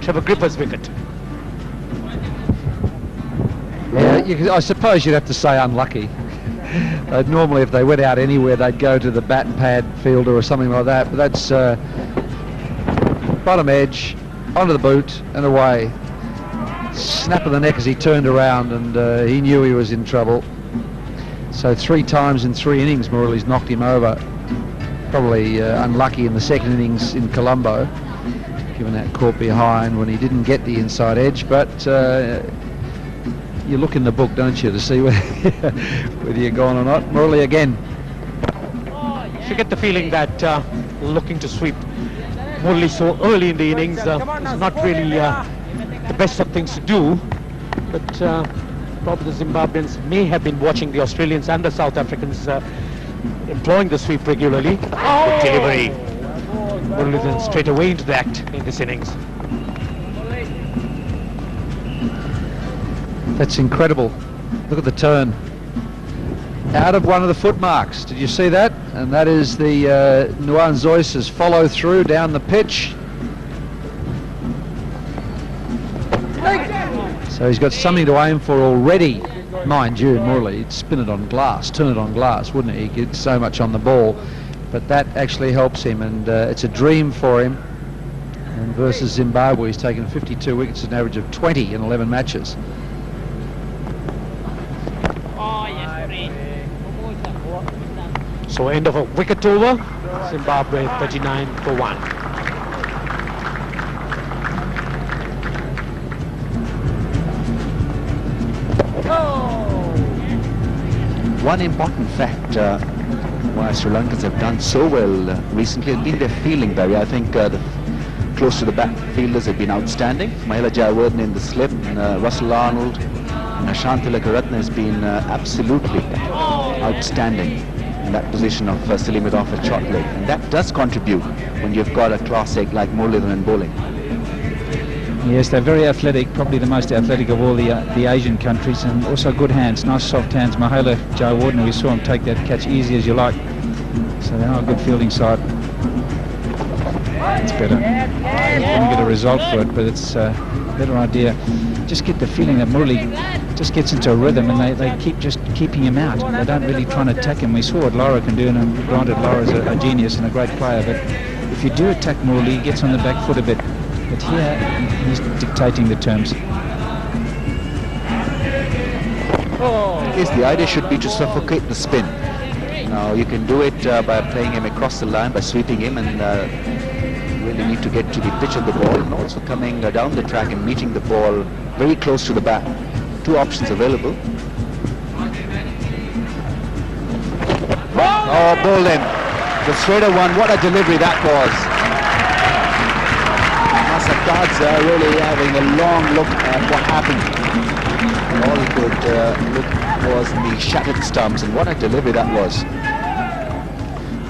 Trevor Gripper's wicket. Yeah, I suppose you'd have to say unlucky. Normally if they went out anywhere they'd go to the bat and pad fielder or something like that, but that's bottom edge, onto the boot and away. Snap of the neck as he turned around, and he knew he was in trouble. So 3 times in 3 innings Murali's knocked him over. Probably unlucky in the second innings in Colombo, given that caught behind when he didn't get the inside edge, but you look in the book, don't you, to see whether you're gone or not. Marillier again. You get the feeling that looking to sweep Murali so early in the innings is not really the best of things to do, but probably the Zimbabweans may have been watching the Australians and the South Africans employing the sweep regularly. Good delivery. Murali then straight away into the act in this innings. That's incredible. Look at the turn. Out of one of the foot marks. Did you see that? And that is the Nuan Zoyce's follow through down the pitch. So he's got something to aim for already. Mind you, Murali, he'd spin it on glass, turn it on glass, wouldn't he? He'd get so much on the ball. But that actually helps him, and it's a dream for him. And versus Zimbabwe, he's taken 52 wickets at an average of 20 in 11 matches. So end of a wicket over, Zimbabwe 39 for 1. One important fact why Sri Lankans have done so well recently has been their fielding, Barry. I think the close to the back fielders have been outstanding. Mahela Jayawardene in the slip, and Russell Arnold and Ashantila Karatne has been absolutely outstanding in that position of silling it off at short leg, and that does contribute when you've got a class egg like Muralitharan in bowling. Yes, they're very athletic, probably the most athletic of all the Asian countries, and also good hands, nice soft hands. Mahela Jayawardene, we saw him take that catch easy as you like, so they are a good fielding side. It's better. Didn't get a result for it, but it's a better idea. Just get the feeling that Murali just gets into a rhythm, and they keep just keeping him out. They don't really try and attack him. We saw what Lara can do, and granted Lara's a genius and a great player, but if you do attack Murali, he gets on the back foot a bit. But here, he's dictating the terms. Yes, the idea should be to suffocate the spin. Now, you can do it by playing him across the line, by sweeping him, and really need to get to the pitch of the ball, and also coming down the track and meeting the ball very close to the bat. 2 options available. Oh, bowled in. The straighter one, what a delivery that was. Cards really having a long look at what happened. All he could look was the shattered stumps, and what a delivery that was.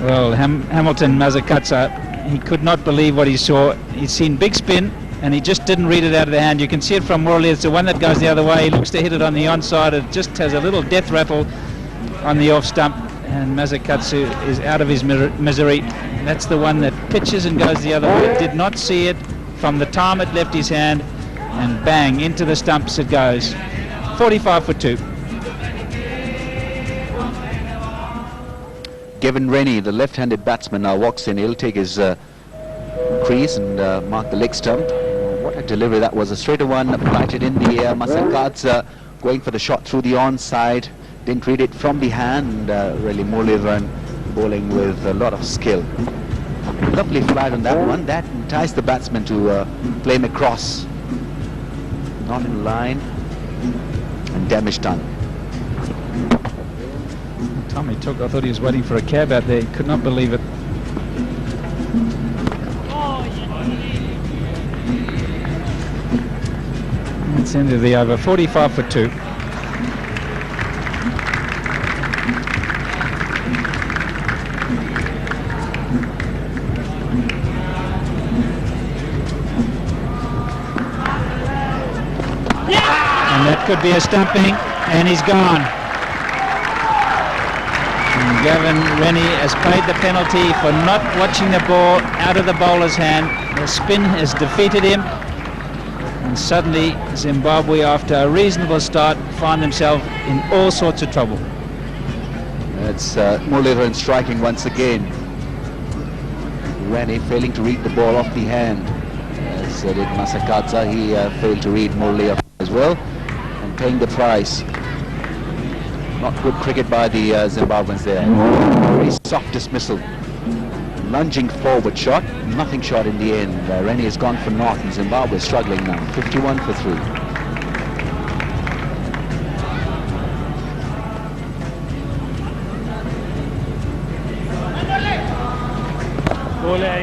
Well, Hamilton Mazakatsa, he could not believe what he saw. He'd seen big spin, and he just didn't read it out of the hand. You can see it from Murali. It's the one that goes the other way. He looks to hit it on the onside. It just has a little death rattle on the off stump, and Mazakatsu is out of his misery. That's the one that pitches and goes the other way. Did not see it from the time it left his hand, and bang, into the stumps it goes. 45 for 2. Gavin Rennie, the left-handed batsman, now walks in. He'll take his crease and mark the leg stump. What a delivery that was. A straighter one, lighted in the air. Mazakatsa going for the shot through the onside. Didn't read it from the hand. Really, Muralitharan bowling with a lot of skill. Lovely flight on that one. That enticed the batsman to play him across. Not in line, and damage done. The time he took, I thought he was waiting for a cab out there. He could not believe it. That's the end of the over. 45 for 2. That could be a stumping, and he's gone. And And Gavin Rennie has paid the penalty for not watching the ball out of the bowler's hand. The spin has defeated him. And suddenly Zimbabwe, after a reasonable start, find themselves in all sorts of trouble. It's Muralitharan striking once again. Rennie failing to read the ball off the hand. As did Masakadza, he failed to read Marillier as well, and paying the price. Not good cricket by the Zimbabweans there. Very soft dismissal. Lunging forward shot, nothing shot in the end. Rennie has gone for naught and Zimbabwe is struggling now. 51 for 3.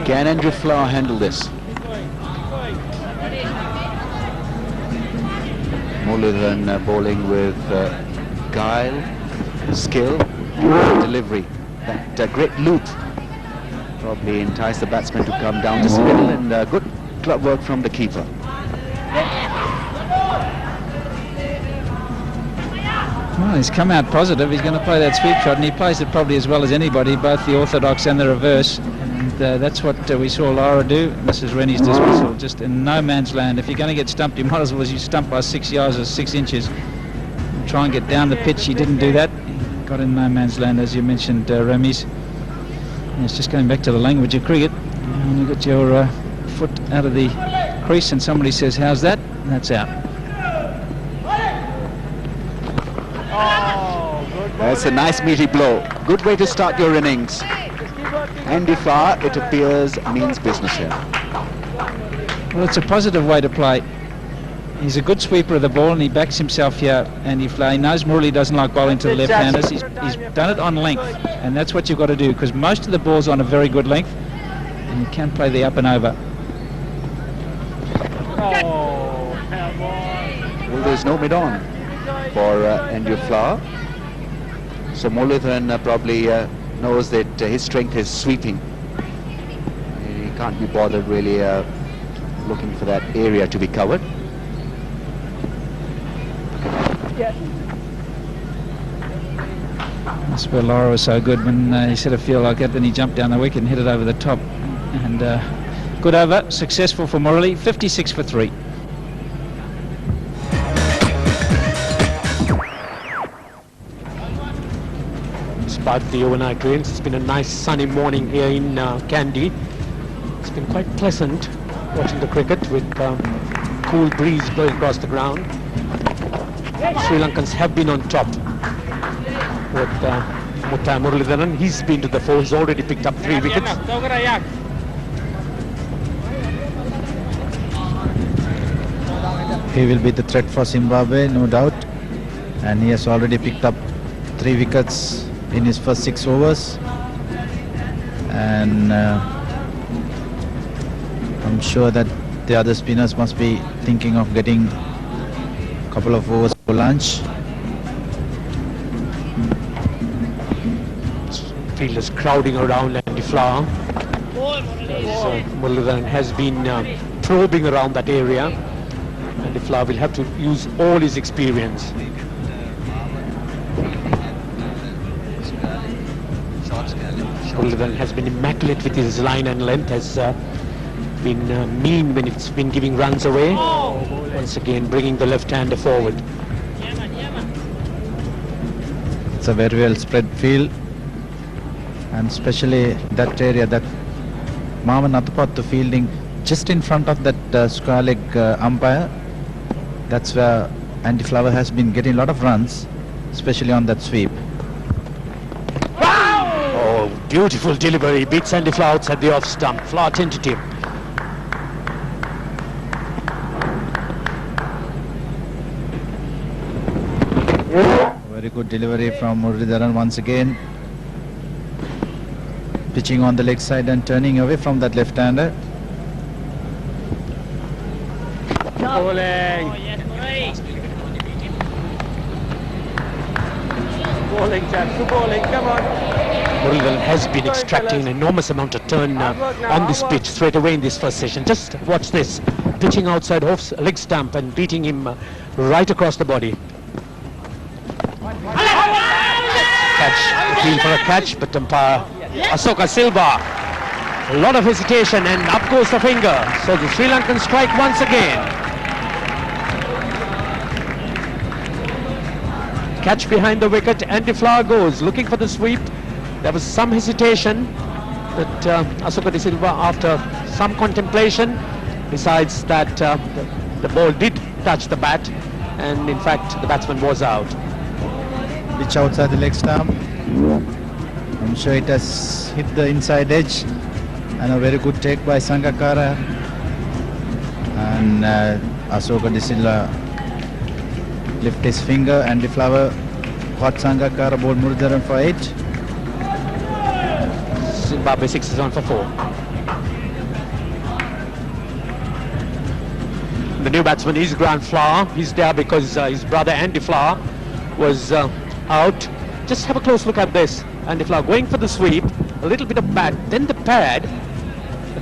Can Andrew Flower handle this? Muralitharan bowling with guile, skill, delivery. That great loop probably entice the batsman to come down just a little, and good club work from the keeper. Well, he's come out positive. He's going to play that sweep shot, and he plays it probably as well as anybody, both the orthodox and the reverse. And that's what we saw Lara do. This is Rennie's dismissal, just in no man's land. If you're going to get stumped, you might as well, as you stump by 6 yards or 6 inches. Try and get down the pitch. He didn't do that. He got in no man's land, as you mentioned, Remis. And it's just going back to the language of cricket. When you got your foot out of the crease and somebody says, "How's that?" and that's out. That's a nice meaty blow. Good way to start your innings. Andy Flower, it appears, means business here. Well, it's a positive way to play. He's a good sweeper of the ball, and he backs himself here. Andy Flower, he knows Murali doesn't like bowling to the left-handers. He's done it on length, and that's what you've got to do, because most of the ball's on a very good length, and you can play the up and over. Well, there's no mid-on for Andrew Flower. So Muralitharan probably knows that his strength is sweeping. He can't be bothered really looking for that area to be covered. That's where Lara was so good when he said it feel like that, then he jumped down the wicket and hit it over the top. And good over, successful for Murali, 56 for 3. Despite the overnight rains, it's been a nice sunny morning here in Kandy. It's been quite pleasant watching the cricket with cool breeze blowing across the ground. Sri Lankans have been on top with Muttiah Muralitharan. He's been to the fore. He's already picked up 3 wickets. He will be the threat for Zimbabwe, no doubt, and he has already picked up 3 wickets in his first 6 overs, and I'm sure that the other spinners must be thinking of getting a couple of overs for lunch. Field is crowding around Andy Flower. Muralitharan has been probing around that area. Andy Flower will have to use all his experience. Muralitharan has been immaculate with his line and length, has been mean when it's been giving runs away. Once again bringing the left-hander forward. It's a very well spread field, and especially that area, that Maman Atapattu fielding just in front of that square leg umpire. That's where Andy Flower has been getting a lot of runs, especially on that sweep. Oh, beautiful delivery. Beats Andy Flower outside the off stump. Flower tentative. Very good delivery from Muralitharan once again. Pitching on the leg side and turning away from that left-hander. Bowling. Bowling, chap. Bowling, come on. Muralitharan has been extracting an enormous amount of turn on this pitch straight away in this first session. Just watch this. Pitching outside off leg stump and beating him right across the body. Catch, appeal for a catch, but umpire Asoka Silva. A lot of hesitation and up goes the finger. So the Sri Lankan strike once again. Catch behind the wicket, Andy Flower goes looking for the sweep. There was some hesitation, but Asoka De Silva, after some contemplation, decides that the ball did touch the bat, and in fact the batsman was out. Pitch outside the leg stump. I'm sure it has hit the inside edge, and a very good take by Sangakkara, and Asoka De Silva lift his finger, and the flower caught Sangakkara, bowled Muralitharan for 8. Zimbabwe 6 is on for 4. The new batsman is Grant Flower. He's there because his brother Andy Flower was out. Just have a close look at this. Andy Flower going for the sweep, a little bit of bat, then the pad,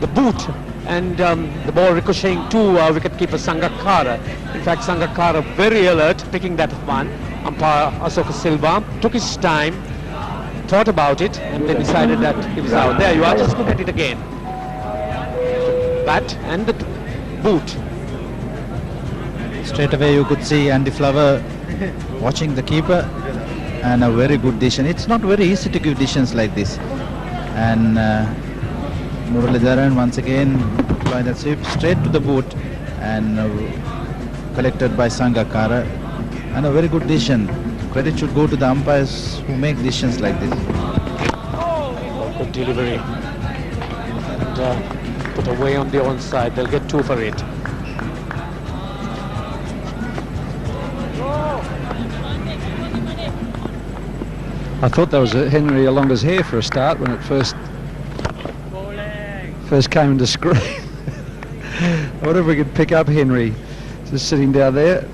the boot, and the ball ricocheting to wicketkeeper Sangakkara. In fact, Sangakkara very alert, picking that one. Umpire Asoka Silva took his time, thought about it, and then decided that he was out. There you are, just look at it again. Bat and the boot. Straight away you could see Andy Flower watching the keeper, and a very good decision. It's not very easy to give decisions like this. And Muralitharan once again by that sweep straight to the boot, and collected by Sangakkara, and a very good decision. Credit should go to the umpires who make decisions like this. Good delivery. And put away on the onside. They'll get 2 for it. I thought that was Henry Olonga's hair for a start when it first came into screen. I wonder if we could pick up Henry just sitting down there.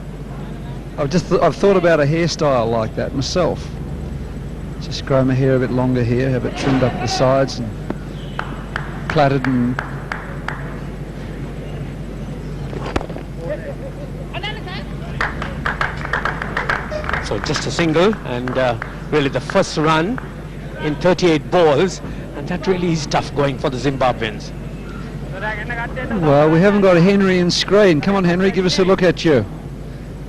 I've thought about a hairstyle like that myself. Just grow my hair a bit longer here, have it trimmed up the sides and plaited and. So just a single, and really the first run in 38 balls, and that really is tough going for the Zimbabweans. Well, we haven't got Henry in screen. Come on, Henry, give us a look at you.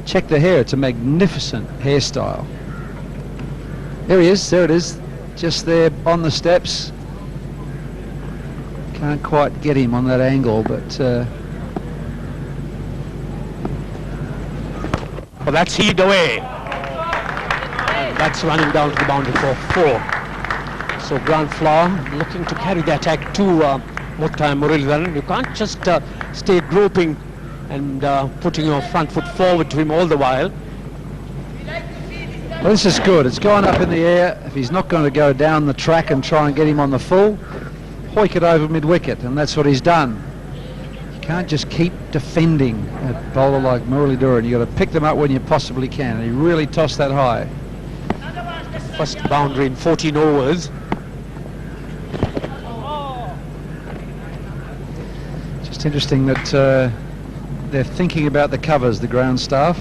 Check the hair. It's a magnificent hairstyle. There he is. There it is. Just there on the steps. Can't quite get him on that angle, but well, that's heaved away. And that's running down to the boundary for 4. So Grant Flower looking to carry the attack to Muttiah Muralitharan. You can't just stay groping and putting your front foot forward to him all the while. Well, this is good. It's gone up in the air. If he's not going to go down the track and try and get him on the full, hoik it over mid-wicket, and that's what he's done. You can't just keep defending a bowler like Marillier. You've got to pick them up when you possibly can. And he really tossed that high. First boundary in 14 overs. Just interesting that they're thinking about the covers, the ground staff.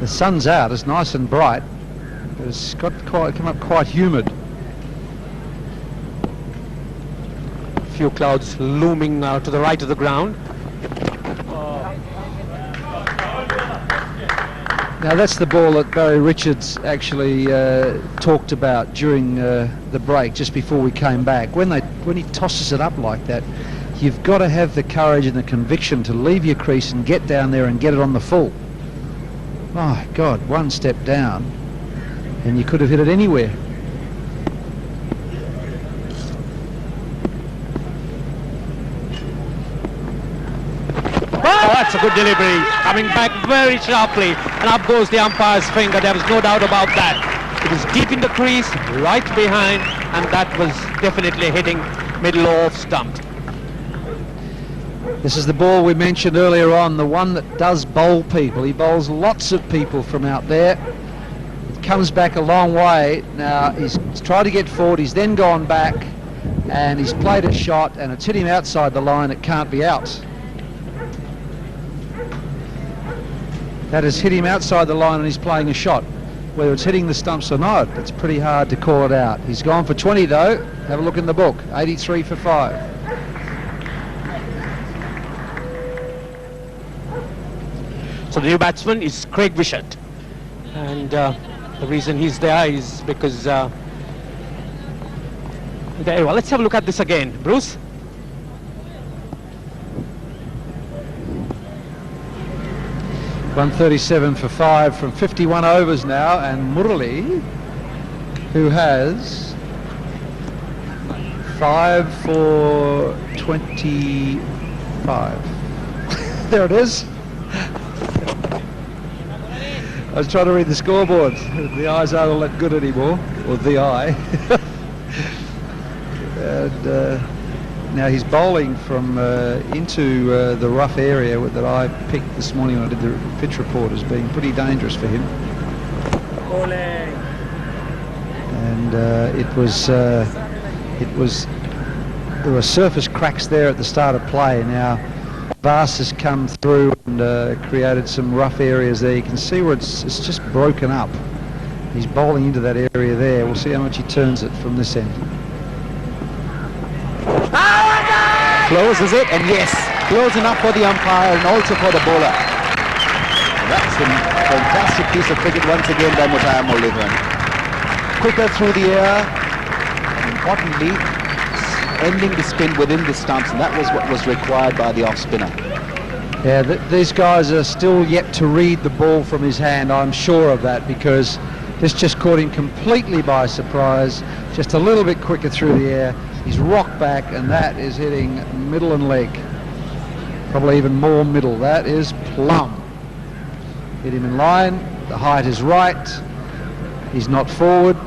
The sun's out, it's nice and bright, but it's come up quite humid. A few clouds looming to the right of the ground. Now that's the ball that Barry Richards actually talked about during the break, just before we came back. When he tosses it up like that, you've got to have the courage and the conviction to leave your crease and get down there and get it on the full. My God, one step down and you could have hit it anywhere. Oh, that's a good delivery. Coming back very sharply, and up goes the umpire's finger. There was no doubt about that. It was deep in the crease, right behind, and that was definitely hitting middle off stump. This is the ball we mentioned earlier on, the one that does bowl people. He bowls lots of people from out there. It comes back a long way. Now he's tried to get forward, he's then gone back, and he's played a shot, and it's hit him outside the line. It can't be out. That has hit him outside the line, and he's playing a shot. whether it's hitting the stumps or not. It's pretty hard to call it out. He's gone for 20 though. Have a look in the book. 83 for 5. So the new batsman is Craig Wishart, and the reason he's there is because there. Well, let's have a look at this again, Bruce. $137 for 5 from 51 overs now, and Murali, who has 5 for 25. There it is. I was trying to read the scoreboard. The eyes aren't all that good anymore, or the eye. And now he's bowling from into the rough area that I picked this morning when I did the pitch report as being pretty dangerous for him. And there were surface cracks there at the start of play. Now Bass has come through and created some rough areas there. You can see where it's just broken up. He's bowling into that area there. We'll see how much he turns it from this end. Close, is it? And yes, close enough for the umpire and also for the bowler. That's a fantastic piece of cricket once again by Muttiah Muralitharan. Quicker through the air, and importantly, ending the spin within the stumps, and that was what was required by the off-spinner. Yeah, these guys are still yet to read the ball from his hand, I'm sure of that, because this just caught him completely by surprise, just a little bit quicker through the air. He's rocked back, and that is hitting middle and leg. Probably even more middle. That is plumb. Hit him in line. The height is right. He's not forward.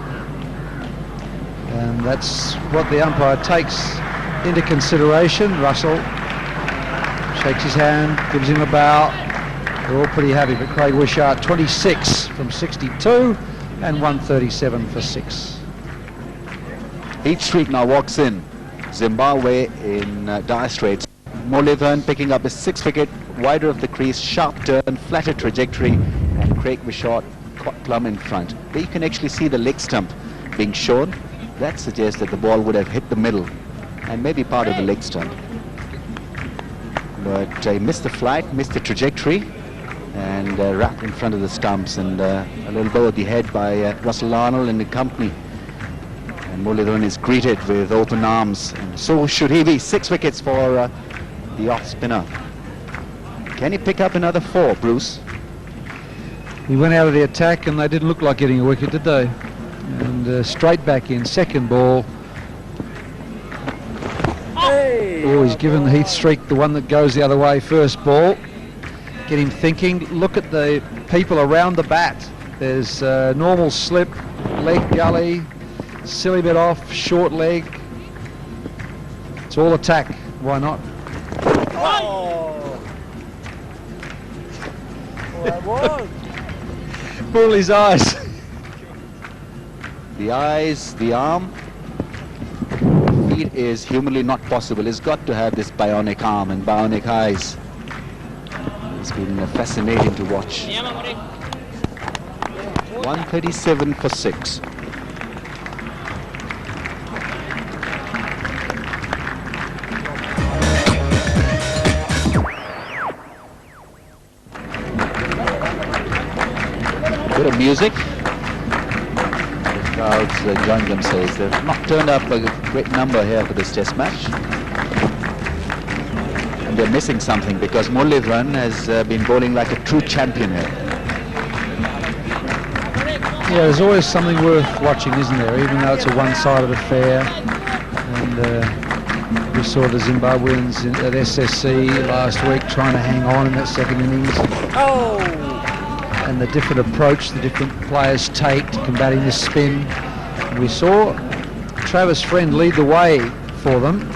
And that's what the umpire takes into consideration. Russell shakes his hand, gives him a bow. They're all pretty happy, but Craig Wishart 26 from 62 and 137 for 6. Heath Street now walks in. Zimbabwe in dire straits. Muralitharan picking up his 6th wicket, wider of the crease, sharp turn, flatter trajectory, and Craig Wishart caught plumb in front. There you can actually see the leg stump being shown. That suggests that the ball would have hit the middle and maybe part of the leg stump. But he missed the flight, missed the trajectory, and wrapped in front of the stumps, and a little bow at the head by Russell Arnold and the company. And Muralitharan is greeted with open arms, and so should he be. 6 wickets for the off-spinner. Can he pick up another 4, Bruce? He went out of the attack, and they didn't look like getting a wicket, did they? And straight back in, second ball. Oh, he's given Heath Street the one that goes the other way, first ball. Get him thinking. Look at the people around the bat. There's normal slip, leg gully, silly bit off, short leg. It's all attack. Why not? Pull his eyes. The eyes, the arm. Feet is humanly not possible. He's got to have this bionic arm and bionic eyes. It's been fascinating to watch. 137 for 6. Bit of music. The crowds join themselves. They've not turned up a great number here for this test match. And they're missing something because Muralitharan has been bowling like a true champion here. Yeah, there's always something worth watching, isn't there? Even though it's a one-sided affair. And we saw the Zimbabweans at SSC last week trying to hang on in that second innings. And the different approach the different players take to combating the spin. And we saw Travis Friend lead the way for them.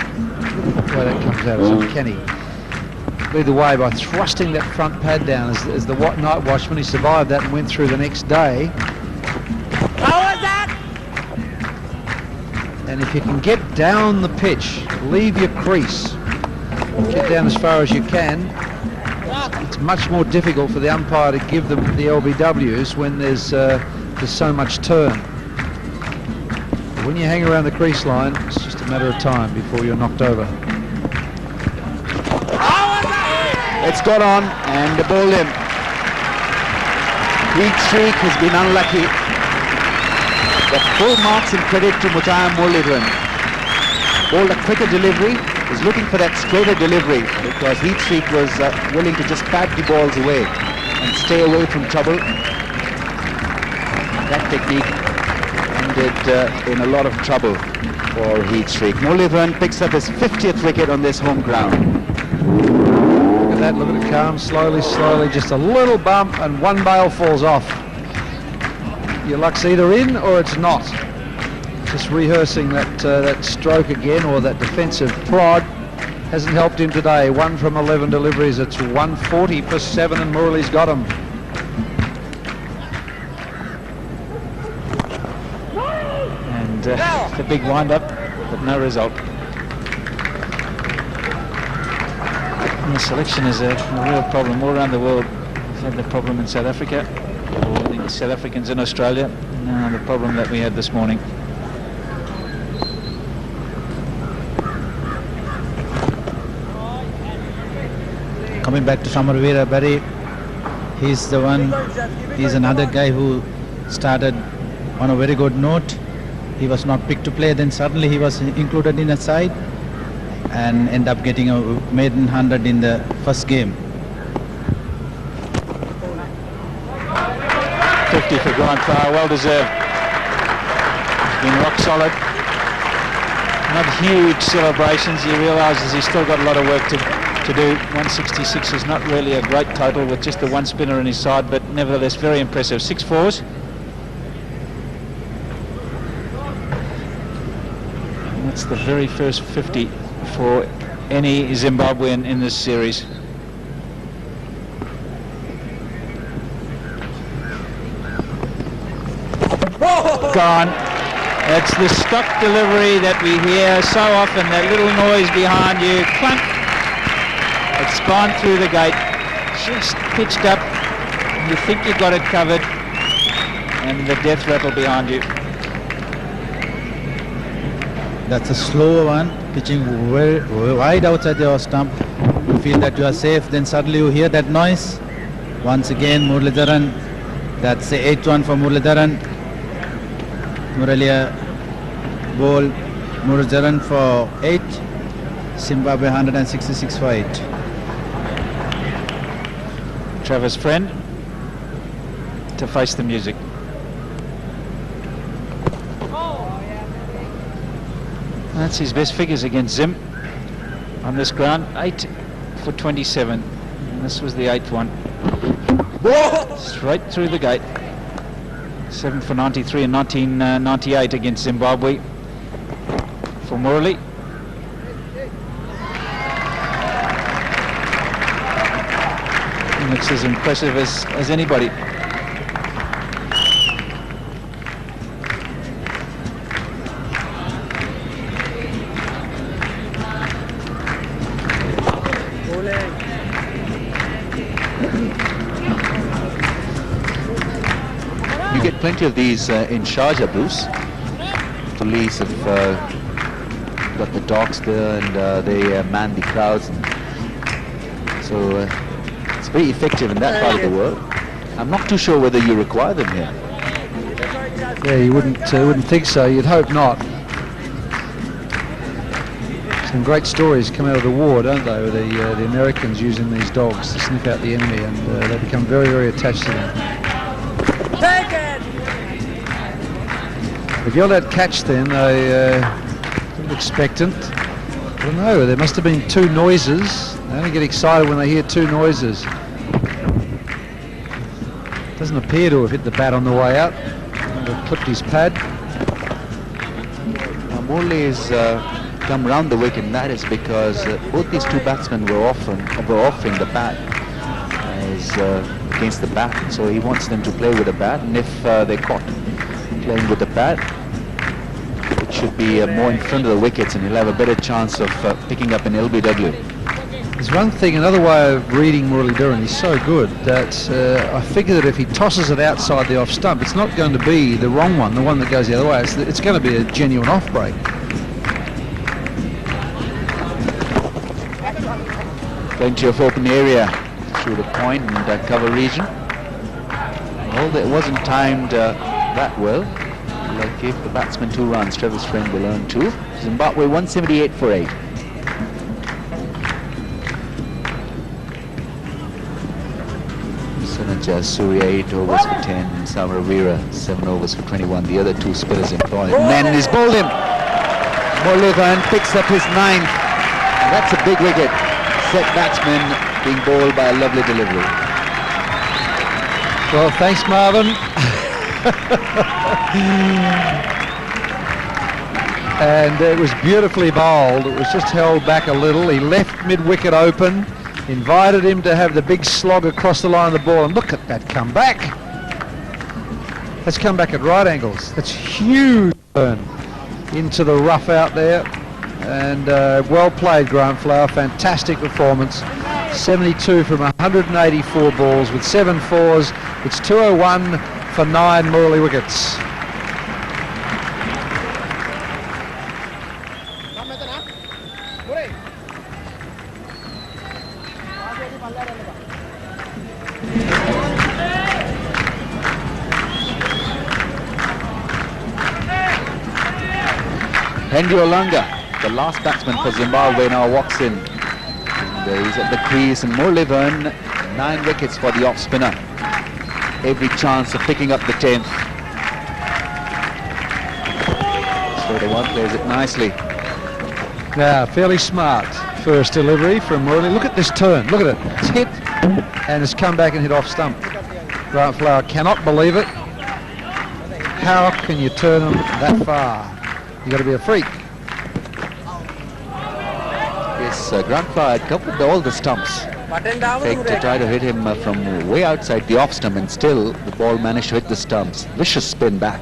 Where that comes out as uncanny. Lead the way by thrusting that front pad down as the night watchman. He survived that and went through the next day. How was that? And if you can get down the pitch, leave your crease, get down as far as you can, it's much more difficult for the umpire to give them the LBWs when there's there's so much turn. When you hang around the crease line, it's just a matter of time before you're knocked over. It's got on and bowled him. Heath streak has been unlucky. The full marks and credit to Muttiah Muralitharan. Bowled a quicker delivery, was looking for that straighter delivery because Heath streak was willing to just pat the balls away and stay away from trouble. That technique ended in a lot of trouble for Heath streak. Muralitharan picks up his 50th wicket on this home ground. Look at it calm, slowly, just a little bump and one bail falls off. Your luck's either in or it's not. Just rehearsing that stroke again, or that defensive prod, hasn't helped him today. 1 from 11 deliveries, it's 140 for 7 and Murali's got him. And the big wind-up, but no result. And the selection is a real problem all around the world. We've had the problem in South Africa, or the South Africans in Australia. Now the problem that we had this morning. Coming back to Samarvira Barry, he's another guy who started on a very good note. He was not picked to play, then suddenly he was included in a side and end up getting a maiden 100 in the first game. 50 for Grant Farr, well deserved. He's been rock solid. Not huge celebrations. He realises he's still got a lot of work to do. 166 is not really a great total with just the one spinner in his side, but nevertheless very impressive. 6 fours. And that's the very first 50 for any Zimbabwean in this series. Gone. That's the stock delivery that we hear so often, that little noise behind you, clunk. It's gone through the gate, just pitched up. You think you got it covered, and the death rattle behind you. That's a slow one, pitching very wide outside your stump. You feel that you are safe, then suddenly you hear that noise. Once again, Muralitharan. That's the 8th one for Muralitharan. Marillier ball Muralitharan for 8. Zimbabwe 166 for 8. Travis Friend to face the music. That's his best figures against Zim on this ground. 8 for 27. And this was the 8th one. Straight through the gate. 7 for 93 in 1998 against Zimbabwe for Murali. He looks as impressive as anybody. Plenty of these in Sharjah, Bruce. Police have got the dogs there, and they man the crowds. So it's very effective in that part of the world. I'm not too sure whether you require them here. Yeah, you wouldn't think so. You'd hope not. Some great stories come out of the war, don't they, with the Americans using these dogs to sniff out the enemy, and they become very, very attached to them. Take it! If you're that catch, then they look expectant. I don't know, there must have been 2 noises. They only get excited when they hear 2 noises. Doesn't appear to have hit the bat on the way out. Have clipped his pad. Murali has come round the wicket, and that is because both these 2 batsmen were offering the bat as against the bat. So he wants them to play with a bat, and if they're caught playing with the bat, it should be more in front of the wickets, and he'll have a better chance of picking up an LBW. There's one thing, another way of reading Muralitharan, he's so good that I figure that if he tosses it outside the off stump, it's not going to be the wrong one, the one that goes the other way. It's going to be a genuine off break. Plenty of open area through the point and cover region. Although it wasn't timed that well, like gave the batsman 2 runs. Trevor's friend will earn 2. Zimbabwe 178 for 8. Sanath Jayasuriya 8 overs for 10. Marillier 7 overs for 21. The other 2 spinners employed. And then he's bowled him. Muralitharan picks up his 9th. And that's a big wicket. Set batsman being bowled by a lovely delivery. Well, thanks, Marvin. And it was beautifully bowled. It was just held back a little. He left mid-wicket open, invited him to have the big slog across the line of the ball. And look at that come back. That's come back at right angles. That's huge turn into the rough out there. And well played, Grant Flower. Fantastic performance. 72 from 184 balls with 7 fours. It's 201 for 9 Murali wickets. Henry Olonga, the last batsman for Zimbabwe, now walks in. And he's at the crease, and Muralitharan 9 wickets for the off spinner. Every chance of picking up the 10th. So the one plays it nicely. Yeah, fairly smart first delivery from Murali. Look at this turn. Look at it. It's hit and it's come back and hit off stump. Grant Flower cannot believe it. How can you turn them that far? You got to be a freak. Yes, Grant Flower had covered all the stumps. Fake to try to hit him from way outside the off stump, and still the ball managed to hit the stumps. Vicious spin back.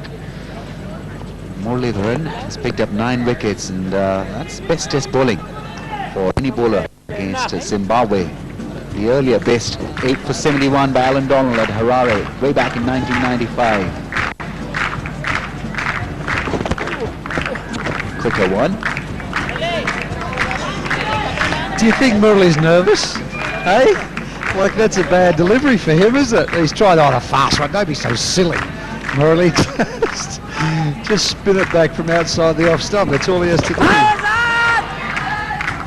Muralitharan has picked up 9 wickets, and that's best test bowling for any bowler against Zimbabwe. The earlier best, 8 for 71 by Alan Donald at Harare, way back in 1995. Quicker one. Do you think Murali's nervous? Hey? Like, that's a bad delivery for him, is it? He's tried on a fast one. Don't be so silly. Murali, just spin it back from outside the off stump. That's all he has to do.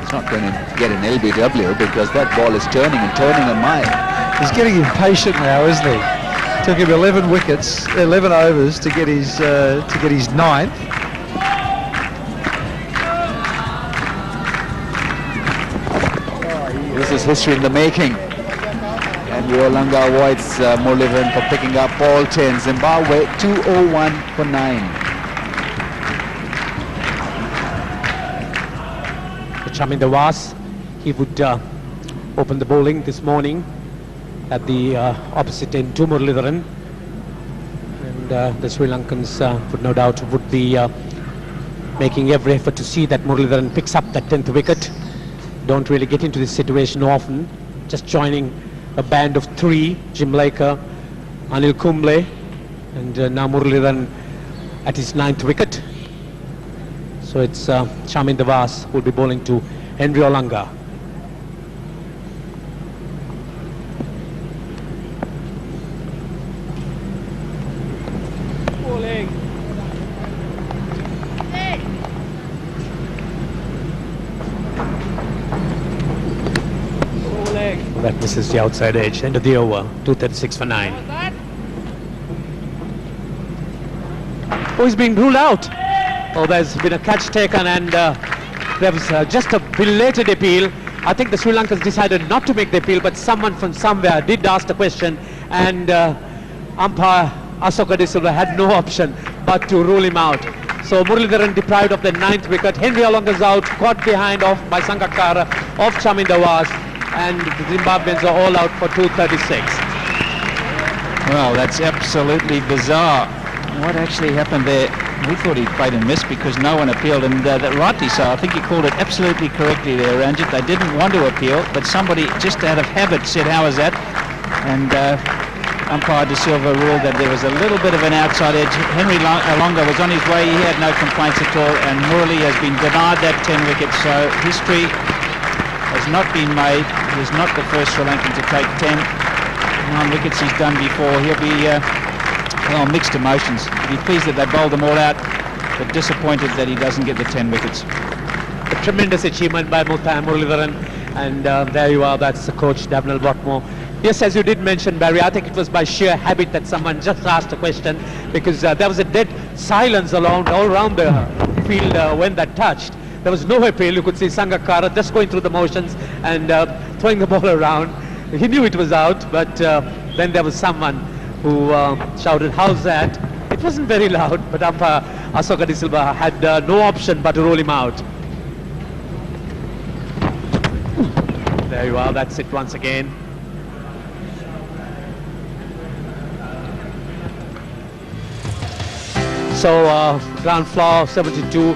He's not going to get an LBW because that ball is turning and turning a mile. He's getting impatient now, isn't he? Took him 11 wickets, 11 overs to get his 9th. This is history in the making. And Olonga avoids Muralitharan for picking up all 10. Zimbabwe 201 for 9. Chaminda Was, he would open the bowling this morning at the opposite end to Muralitharan. And the Sri Lankans would no doubt would be making every effort to see that Muralitharan picks up that 10th wicket. Don't really get into this situation often. Just joining a band of 3, Jim Laker, Anil Kumble, and now Muralitharan at his 9th wicket. So it's Chaminda Was who will be bowling to Henry Olonga. Bowling. That misses the outside edge. End of the over. 236 for 9. Oh, he's been ruled out. Oh, there's been a catch taken, and there was just a belated appeal. I think the Sri Lankans decided not to make the appeal, but someone from somewhere did ask the question, and umpire Asoka De Silva had no option but to rule him out. So Muralitharan deprived of the 9th wicket. Henry Olonga's out, caught behind off by Sangakkara of Chaminda Was, and the Zimbabweans are all out for 236. Well, that's absolutely bizarre. What actually happened there? We thought he played and missed because no one appealed, and that rightly so. I think he called it absolutely correctly there, Ranjit. They didn't want to appeal, but somebody just out of habit said, how is that? And umpire De Silva ruled that there was a little bit of an outside edge. Olonga was on his way. He had no complaints at all, and Marillier has been denied that 10 wickets. So history has not been made. He's not the first Sri Lankan to take 10. 9 wickets he's done before. He'll be well, mixed emotions. He'll be pleased that they bowled them all out, but disappointed that he doesn't get the 10 wickets. A tremendous achievement by Muttiah Muralitharan, and there you are, that's the coach, Davnal Botmore. Yes, as you did mention, Barry, I think it was by sheer habit that someone just asked a question, because there was a dead silence all around the field when that touched. There was no appeal. You could see Sangakkara just going through the motions and throwing the ball around. He knew it was out, but then there was someone who shouted, how's that? It wasn't very loud, but umpire Asoka De Silva had no option but to roll him out. There you are, that's it once again. So ground floor 72,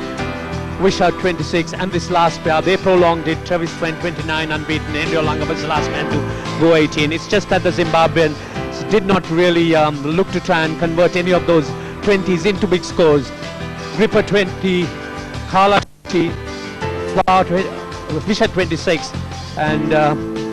Wishart 26, and this last pair, they prolonged it. Travis went 29 unbeaten. Henry Olonga was the last man to go 18. It's just that the Zimbabweans did not really look to try and convert any of those 20s into big scores. Gripper 20, Carlisle 20, Wishart 26, and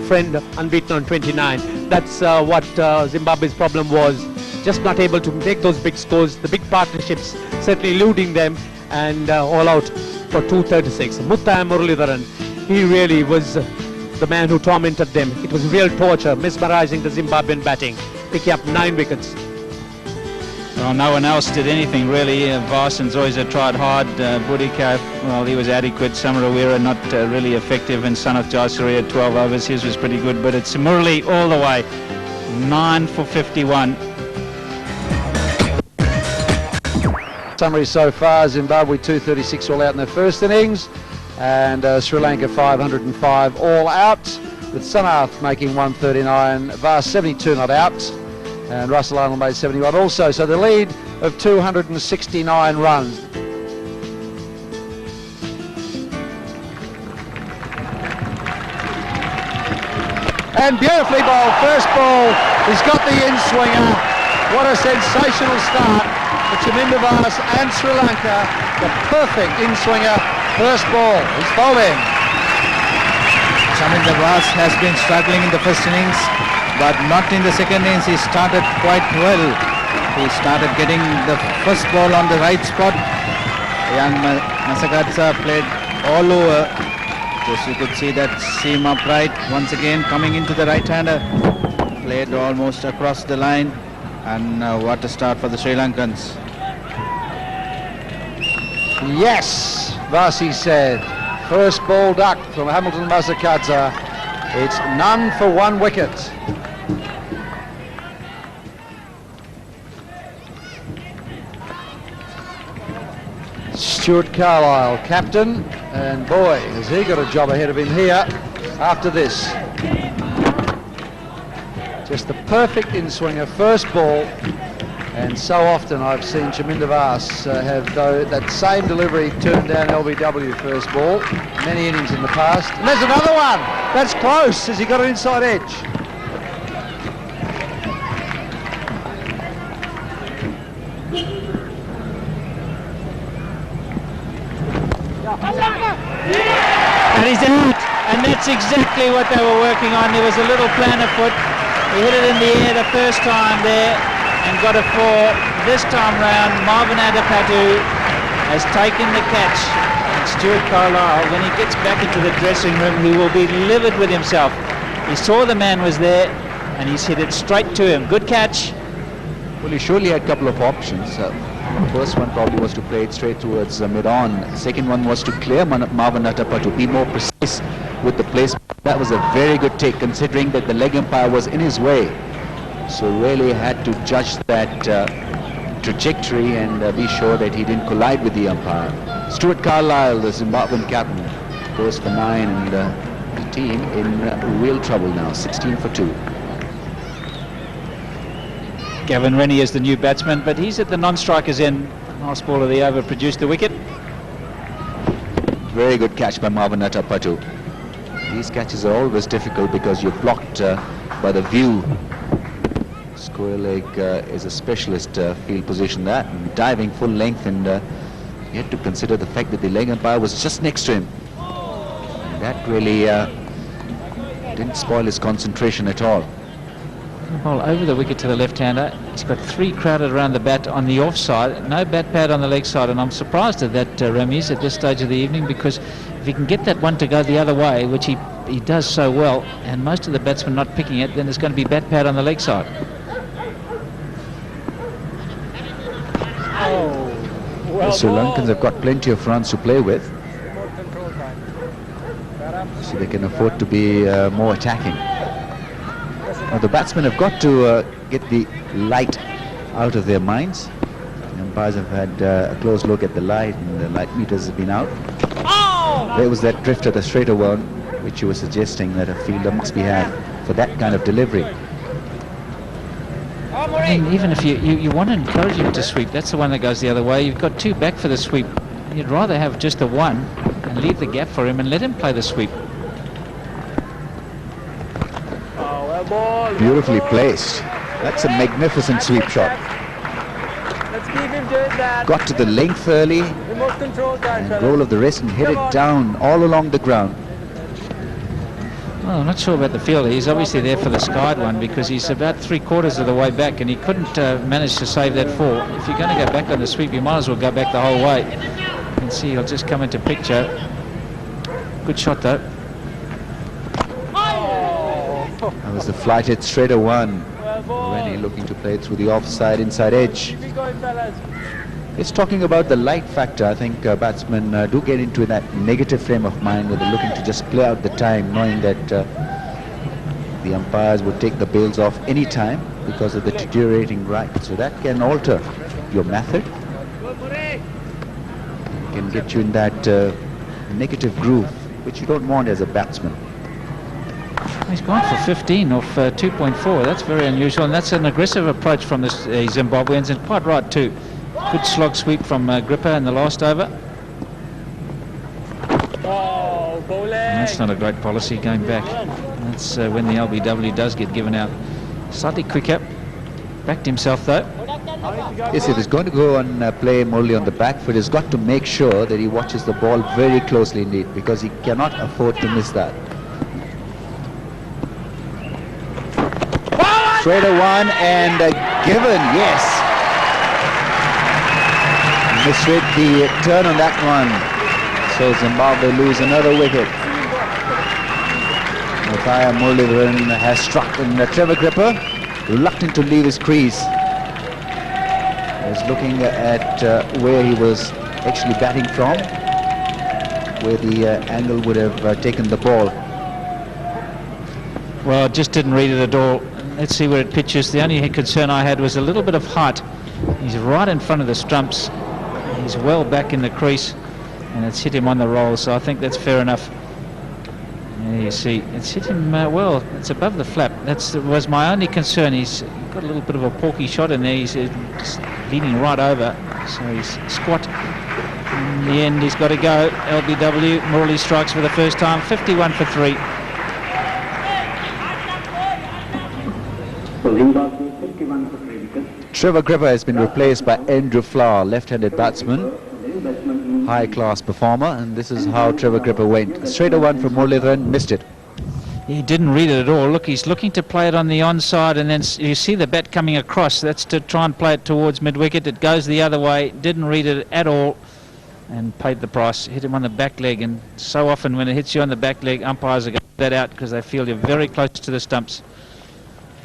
Friend unbeaten on 29. That's what Zimbabwe's problem was. Just not able to make those big scores. The big partnerships certainly eluding them, and all out for 236. Muttiah Muralitharan, he really was the man who tormented them. It was real torture, mesmerizing the Zimbabwean batting, picking up 9 wickets. Well, no one else did anything really. Varson's always tried hard. Boudica, well, he was adequate. Samarawira not really effective, and Sanath Jayasuriya 12 overs. His was pretty good, but it's Murali all the way. 9 for 51. Summary so far: Zimbabwe 236 all out in their first innings, and Sri Lanka 505 all out, with Sanath making 139, Vars 72 not out, and Russell Arnold made 71 also. So the lead of 269 runs. And beautifully bowled first ball. He's got the in-swinger. What a sensational start for Chaminda Vaas and Sri Lanka. The perfect in-swinger first ball. He's bowling. Chaminda Vaas has been struggling in the first innings, but not in the second innings. He started quite well. He started getting the first ball on the right spot. Young Masakatsa played all over. Just you could see that seam upright once again coming into the right-hander. Played almost across the line. And what a start for the Sri Lankans. Yes, Vasi said. First ball ducked from Hamilton Masakadza. It's none for 1 wicket. Stuart Carlisle, captain, and boy, has he got a job ahead of him here after this. Just the perfect in-swinger, first ball, and so often I've seen Chaminda Vaas have that same delivery turned down LBW first ball, many innings in the past. And there's another one! That's close. Has he got an inside edge? And he's out, and that's exactly what they were working on. There was a little plan afoot. He hit it in the air the first time there and got a 4. This time round, Marvin Adapatu has taken the catch. And Stuart Carlisle, when he gets back into the dressing room, he will be livid with himself. He saw the man was there and he's hit it straight to him. Good catch. Well, he surely had a couple of options. The first one probably was to play it straight towards mid-on. The second one was to clear Marvin Adapatu, be more precise with the placement. That was a very good take, considering that the leg umpire was in his way. So really had to judge that trajectory and be sure that he didn't collide with the umpire. Stuart Carlisle, the Zimbabwean captain, goes for 9, and the team in real trouble now, 16 for 2. Gavin Rennie is the new batsman, but he's at the non-strikers end. Last ball of the over produced the wicket. Very good catch by Mavanata Patu. These catches are always difficult because you're blocked by the view. Square leg is a specialist field position there, and diving full length, and you had to consider the fact that the leg umpire was just next to him. And that really didn't spoil his concentration at all. Well, over the wicket to the left-hander. He's got 3 crowded around the bat on the offside. No bat pad on the leg side, and I'm surprised at that, Remies, at this stage of the evening, because if he can get that one to go the other way, which he does so well, and most of the batsmen not picking it, then there's going to be bat pad on the leg side. The Sri Lankans have got plenty of runs to play with, so they can afford to be more attacking. Now the batsmen have got to get the light out of their minds. The umpires have had a close look at the light, and the light meters have been out. There was that drifter, the straighter one, which you were suggesting that a fielder must be had for that kind of delivery. And even if you want to encourage him to sweep, that's the one that goes the other way. You've got 2 back for the sweep. You'd rather have just the one and leave the gap for him and let him play the sweep. Beautifully placed. That's a magnificent sweep shot. Let's keep him doing that. Got to the length early, Remote control time, and fellas. roll of the wrist and hit it down all along the ground. Well, I'm not sure about the fielder. He's obviously there for the skied one, because he's about 3/4 of the way back, and he couldn't manage to save that 4. If you're going to go back on the sweep, you might as well go back the whole way. You can see he'll just come into picture. Good shot though. That was the flighted straighter one. Rennie looking to play through the offside inside edge. Keep it going, fellas. It's talking about the light factor. I think batsmen do get into that negative frame of mind where they're looking to just play out the time, knowing that the umpires would take the bails off any time because of the deteriorating right. So that can alter your method. It can get you in that negative groove, which you don't want as a batsman. He's gone for 15 off 2.4. That's very unusual, and that's an aggressive approach from the Zimbabweans, and quite right too. Good slog sweep from Gripper in the last over. Oh, bowling. That's not a great policy going back. That's when the LBW does get given out. Slightly quicker. Backed himself though. Yes, if he's going to go and play Marillier on the back foot, he's got to make sure that he watches the ball very closely indeed, because he cannot afford to miss that. Straighter one, and given, yes. Misread the turn on that one. So Zimbabwe lose another wicket. Muttiah Muralitharan has struck, and Trevor Gripper reluctant to leave his crease. He was looking at where he was actually batting from, where the angle would have taken the ball. Well, I just didn't read it at all. Let's see where it pitches. The only concern I had was a little bit of height. He's right in front of the stumps. He's well back in the crease, and it's hit him on the roll, so I think that's fair enough. There you see, it's hit him well. It's above the flap. That was my only concern. He's got a little bit of a porky shot in there. He's just leaning right over, so he's squat. In the end, he's got to go. LBW, Marillier strikes for the first time, 51 for 3. Trevor Gripper has been replaced by Andrew Flower, left-handed batsman, high-class performer, and this is how Trevor Gripper went. A straighter one from Muralitharan, missed it. He didn't read it at all. Look, he's looking to play it on the onside, and then you see the bat coming across. That's to try and play it towards mid-wicket. It goes the other way. Didn't read it at all, and paid the price. Hit him on the back leg, and so often when it hits you on the back leg, umpires are going to get that out because they feel you're very close to the stumps.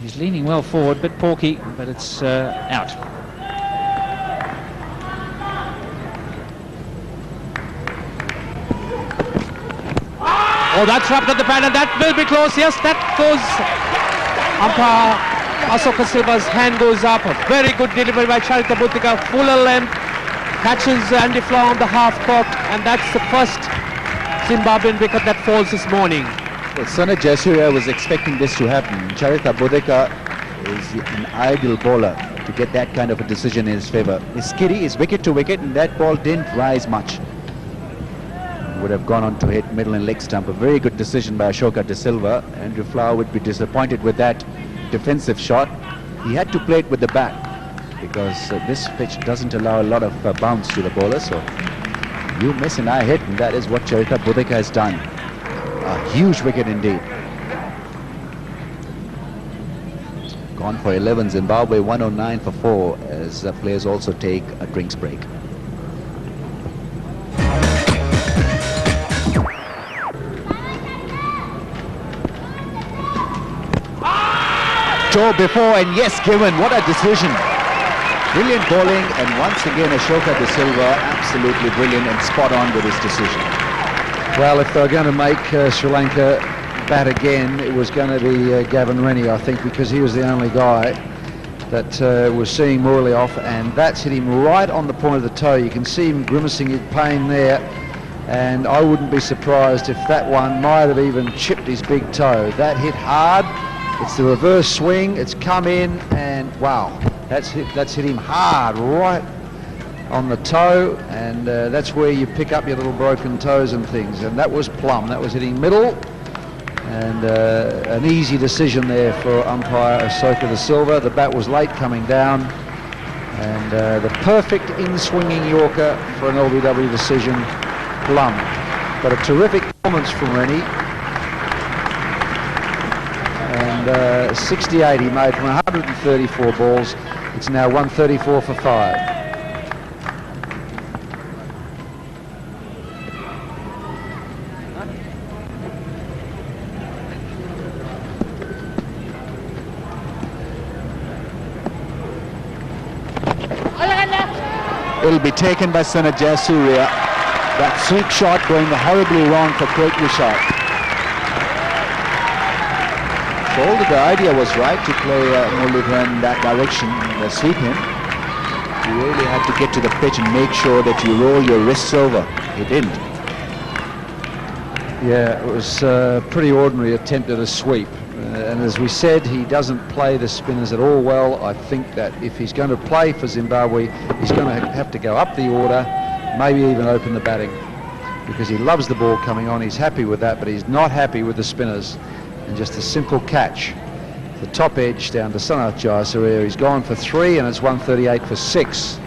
He's leaning well forward, bit porky, but it's out. Oh, that's wrapped at the pad, and that will be close. Yes, that goes. Umpire Asoka Silva's hand goes up. A very good delivery by Charita Bhutika. Fuller length. Catches Andy Flower on the half court, and that's the first Zimbabwean wicket that falls this morning. Well, Sanath Jayasuriya was expecting this to happen. Charita Bhutika is an ideal bowler. to get that kind of a decision in his favour. His skiddy is wicket to wicket, and that ball didn't rise much. Would have gone on to hit middle and leg stump. A very good decision by Ashoka De Silva. Andrew Flower would be disappointed with that defensive shot. He had to play it with the bat because this pitch doesn't allow a lot of bounce to the bowler. So you miss and I hit, and that is what Charita Budhika has done. A huge wicket indeed. Gone for 11. Zimbabwe 109 for 4 as players also take a drinks break. Toe before, and yes, Gavin, what a decision. Brilliant bowling, and once again Ashoka De Silva absolutely brilliant and spot on with his decision. Well, if they're going to make Sri Lanka bat again, it was going to be Gavin Rennie, I think, because he was the only guy that was seeing Marillier off, and that's hit him right on the point of the toe. You can see him grimacing in pain there, and I wouldn't be surprised if that one might have even chipped his big toe. That hit hard. It's the reverse swing. It's come in, and wow, that's hit him hard right on the toe, and that's where you pick up your little broken toes and things. And that was plumb. That was hitting middle, and an easy decision there for umpire Ashoka De Silva. The bat was late coming down, and the perfect in-swinging Yorker for an LBW decision, plumb. But a terrific performance from Rennie. And 68 he made from 134 balls. It's now 134 for 5. It'll be taken by Sanath Jayasuriya. That sweep shot going horribly wrong for Craig Wishart. Although the idea was right to play Muralitharan in that direction and sweep him, you really had to get to the pitch and make sure that you roll your wrists over. He didn't. Yeah, it was a pretty ordinary attempt at a sweep. And as we said, he doesn't play the spinners at all well. I think that if he's going to play for Zimbabwe, he's going to have to go up the order, maybe even open the batting, because he loves the ball coming on. He's happy with that, but he's not happy with the spinners. And just a simple catch. The top edge down to Sanath Jayasuriya. He's gone for 3, and it's 138 for 6.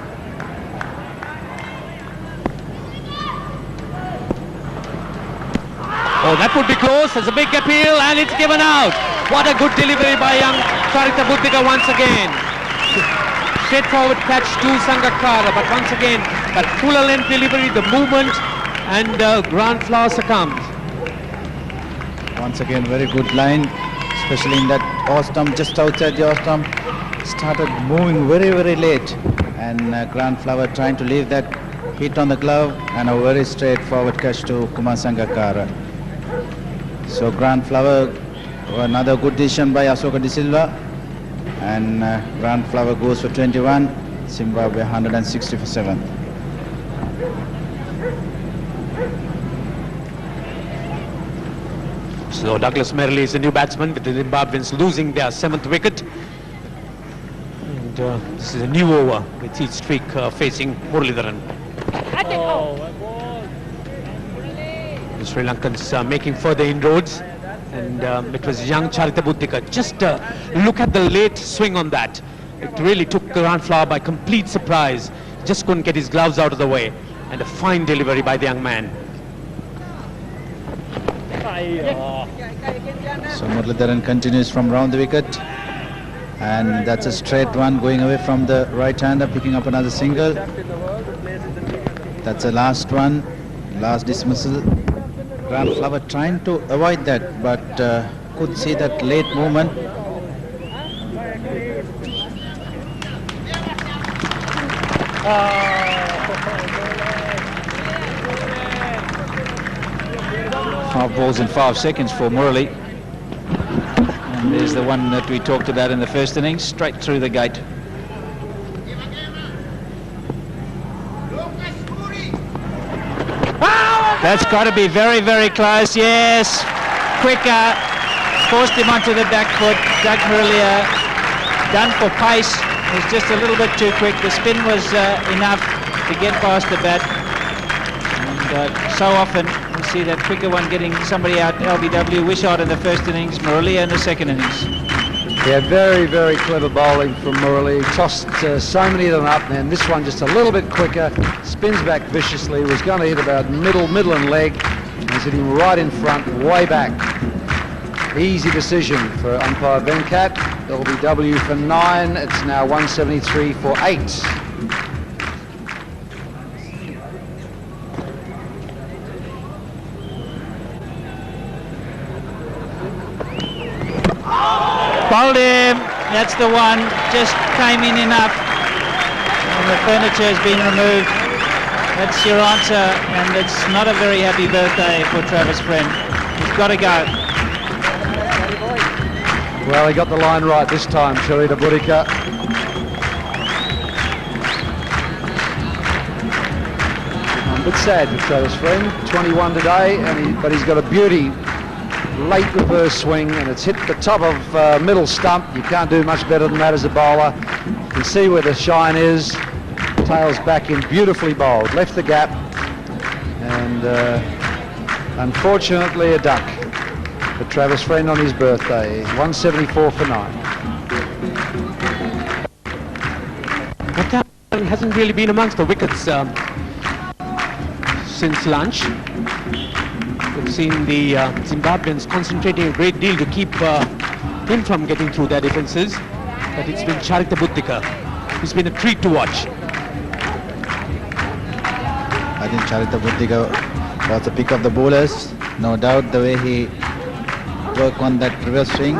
Oh, that would be close. There's a big appeal, and it's given out. What a good delivery by young Charita Budhika once again. Straightforward catch to Sangakkara, but once again, that fuller length delivery, the movement, and Grand Flower succumbed. Once again, very good line, especially in that off stump, just outside the off stump. Started moving very, very late, and Grand Flower trying to leave that hit on the glove, and a very straightforward catch to Kumar Sangakkara. So Grand Flower, another good decision by Ashoka De Silva, and Grand Flower goes for 21, Zimbabwe 160 for 7. So Douglas Marillier is the new batsman, with the Zimbabweans losing their 7th wicket. And this is a new over with Heath streak facing Muralitharan. Oh, my ball. The Sri Lankans making further inroads, and it was young Charita Budhika. Just look at the late swing on that. It really took Grand Flower by complete surprise. Just couldn't get his gloves out of the way, and a fine delivery by the young man. So Muralitharan continues from round the wicket, and that's a straight one going away from the right-hander, picking up another single. That's the last one, last dismissal. Grand Flower trying to avoid that, but could see that late movement. Five balls in 5 seconds for Murali. And there's the one that we talked about in the first innings, straight through the gate. That's got to be very, very close. Yes, quicker. Forced him onto the back foot. Doug Marillier done for pace. was just a little bit too quick. The spin was enough to get past the bat. And so often we see that quicker one getting somebody out. LBW, Wishart in the first innings, Marillier in the second innings. Yeah, very, very clever bowling from Marillier. He tossed so many of them up, and this one just a little bit quicker. Spins back viciously. Was going to hit about middle and leg. And he's hitting right in front, way back. Easy decision for umpire Venkat. LBW for 9. It's now 173 for 8. Bowled him. That's the one. Just came in enough. And the furniture has been removed. That's your answer. And it's not a very happy birthday for Travis Friend. He's got to go. Well, he got the line right this time, Sharita Boudica. A bit sad for Travis Friend. 21 today, but he's got a beauty. Late reverse swing, and it's hit the top of middle stump. You can't do much better than that as a bowler. You can see where the shine is. Tails back in, beautifully bowled. Left the gap, and unfortunately a duck for Travis Friend on his birthday. 174 for 9. Muttiah hasn't really been amongst the wickets since lunch. We've seen the Zimbabweans concentrating a great deal to keep him from getting through their defences, but it's been Sanath Jayasuriya. It's been a treat to watch. I think Sanath Jayasuriya was the pick of the bowlers. No doubt the way he worked on that reverse swing,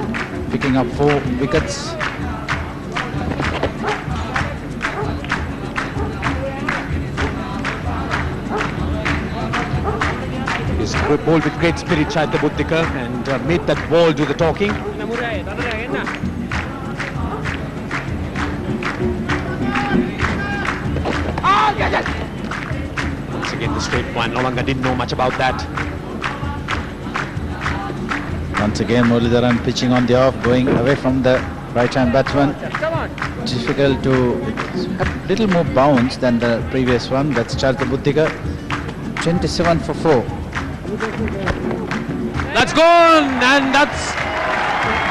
picking up 4 wickets. He's bowled with great spirit, Sanath Jayasuriya, and made that ball do the talking. Once again, the straight one. Olonga didn't know much about that. Once again, Muralitharan pitching on the off, going away from the right-hand batsman. Difficult to, a little more bounce than the previous one. That's Sanath Jayasuriya. 27 for 4. That's gone, and that's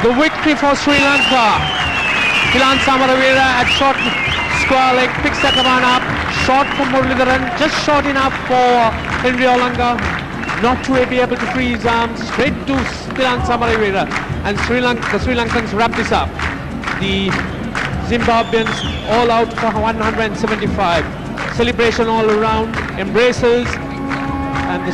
the victory for Sri Lanka. Marillier at short square leg picks that one up. Short from Muralitharan, just short enough for Henry Olonga not to be able to free his arms. Straight to Marillier, and the Sri Lankans wrap this up. The Zimbabweans all out for 175. Celebration all around, embraces, and the